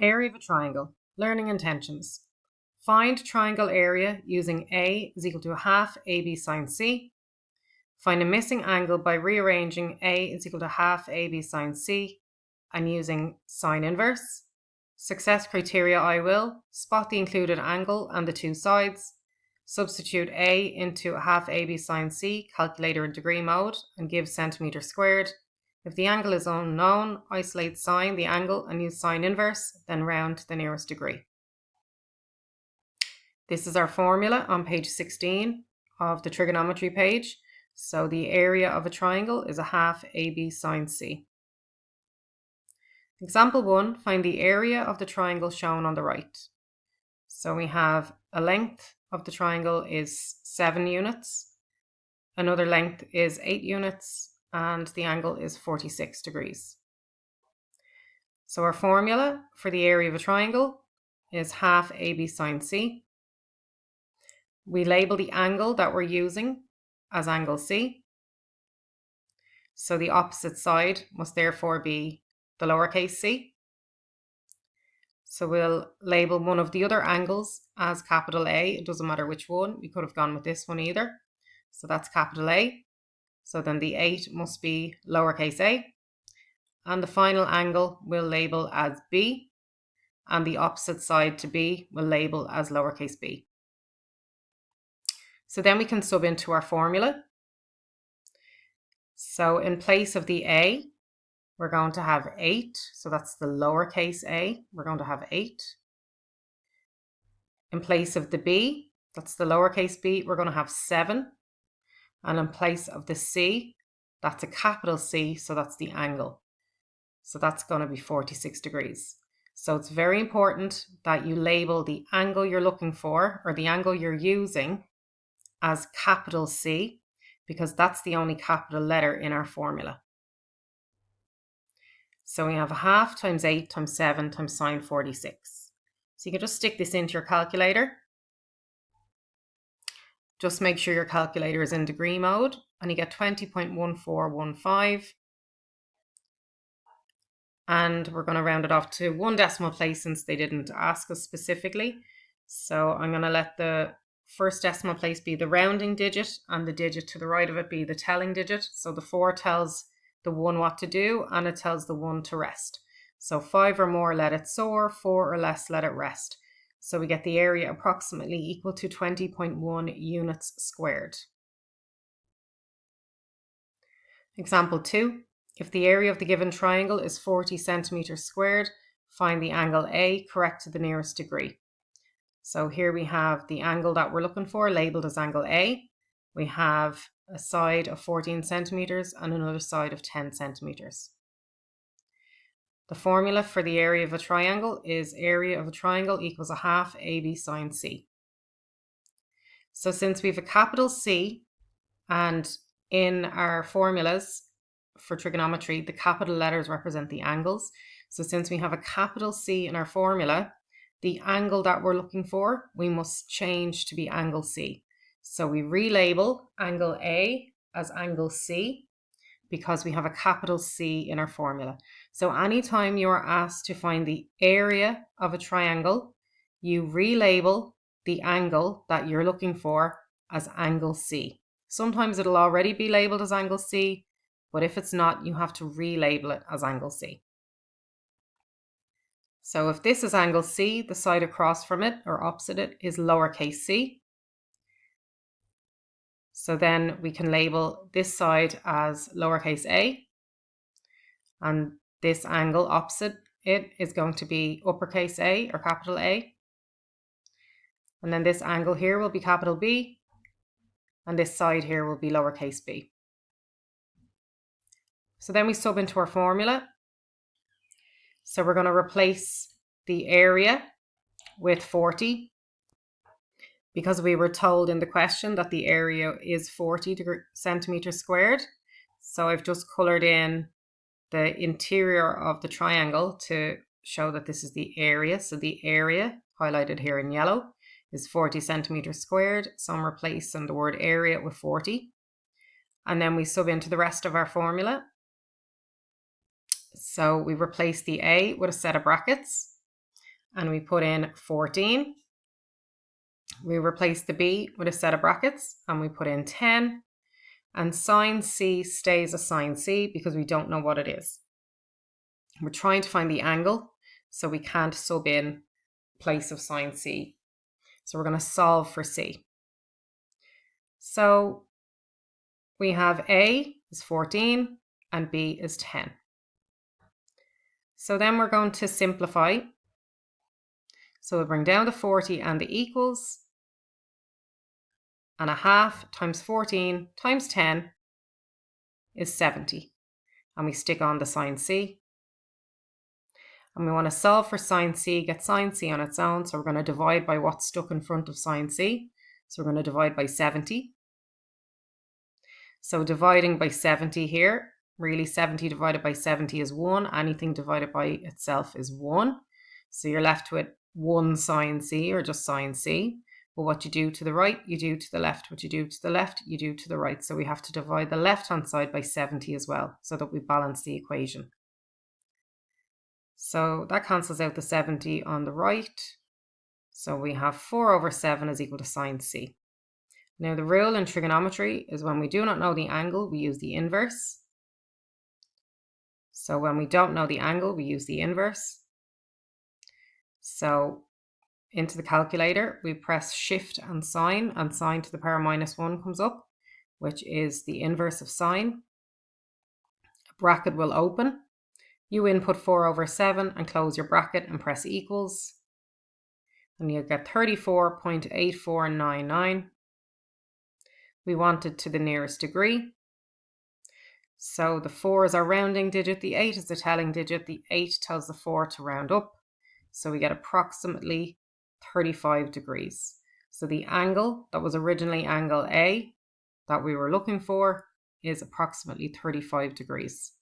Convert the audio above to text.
Area of a triangle. Learning intentions. Find triangle area using A is equal to a half AB sine C. Find a missing angle by rearranging A is equal to half AB sine C and using sine inverse. Success criteria I will. Spot the included angle and the two sides. Substitute A into a half AB sine C, calculator in degree mode, and give centimetre squared. If the angle is unknown, isolate sine the angle and use sine inverse, then round to the nearest degree. This is our formula on page 16 of the trigonometry page. So the area of a triangle is a half AB sine C. Example 1, find the area of the triangle shown on the right. So we have a length of the triangle is 7 units, another length is 8 units, and the angle is 46 degrees. So our formula for the area of a triangle is half AB sine C. We label the angle that we're using as angle C. So the opposite side must therefore be the lowercase c. So we'll label one of the other angles as capital A. It doesn't matter which one. We could have gone with this one either. So that's capital A. So then the 8 must be lowercase a. And the final angle we'll label as B. And the opposite side to B we'll label as lowercase b. So then we can sub into our formula. So in place of the A, we're going to have 8. So that's the lowercase a. We're going to have 8. In place of the B, that's the lowercase b, we're going to have 7. And in place of the C, that's a capital C, so that's the angle. So that's going to be 46 degrees. So it's very important that you label the angle you're looking for, or the angle you're using, as capital C, because that's the only capital letter in our formula. So we have a half times 8 times 7 times sine 46. So you can just stick this into your calculator. Just make sure your calculator is in degree mode, and you get 20.1415. And we're going to round it off to one decimal place since they didn't ask us specifically. So I'm going to let the first decimal place be the rounding digit and the digit to the right of it be the telling digit. So the 4 tells the 1 what to do, and it tells the 1 to rest. So 5 or more, let it soar. 4 or less, let it rest. So we get the area approximately equal to 20.1 units squared. Example 2. If the area of the given triangle is 40 centimeters squared, find the angle A, correct to the nearest degree. So here we have the angle that we're looking for labeled as angle A. We have a side of 14 centimeters and another side of 10 centimeters. The formula for the area of a triangle is area of a triangle equals a half AB sine C. So since we have a capital C, and in our formulas for trigonometry, the capital letters represent the angles. So since we have a capital C in our formula, the angle that we're looking for, we must change to be angle C. So we relabel angle A as angle C because we have a capital C in our formula. So anytime you are asked to find the area of a triangle, you relabel the angle that you're looking for as angle C. Sometimes it'll already be labeled as angle C, but if it's not, you have to relabel it as angle C. So if this is angle C, the side across from it or opposite it is lowercase c. So then we can label this side as lowercase a, and this angle opposite it is going to be uppercase A or capital A. And then this angle here will be capital B, and this side here will be lowercase b. So then we sub into our formula. So we're going to replace the area with 40 because we were told in the question that the area is 40 centimeters squared. So I've just colored in the interior of the triangle to show that this is the area. So the area, highlighted here in yellow, is 40 centimeters squared. So I'm replacing the word area with 40. And then we sub into the rest of our formula. So we replace the A with a set of brackets. and we put in 14. We replace the b with a set of brackets and we put in 10, and sine c stays as sine c because we don't know what it is. We're trying to find the angle, so we can't sub in place of sine c. So we're going to solve for c. So we have a is 14 and b is 10. So then we're going to simplify. So we'll bring down the 40 and the equals, and a half times 14 times 10 is 70. And we stick on the sine c. And we want to solve for sine c, get sine c on its own. So we're going to divide by what's stuck in front of sine c. So we're going to divide by 70. So dividing by 70 here, really 70 divided by 70 is 1. Anything divided by itself is 1. So you're left with 1 sine c, or just sine c. But what you do to the right, you do to the left. What you do to the left, you do to the right. So we have to divide the left-hand side by 70 as well, so that we balance the equation. So that cancels out the 70 on the right. So we have 4 over 7 is equal to sine c. Now the rule in trigonometry is when we do not know the angle, we use the inverse. So when we don't know the angle, we use the inverse. So into the calculator, we press shift and sine to the power minus 1 comes up, which is the inverse of sine. A bracket will open. You input 4 over 7 and close your bracket and press equals. And you'll get 34.8499. We want it to the nearest degree. So the 4 is our rounding digit, the 8 is the telling digit, the 8 tells the 4 to round up. So we get approximately 35 degrees. So the angle that was originally angle A that we were looking for is approximately 35 degrees.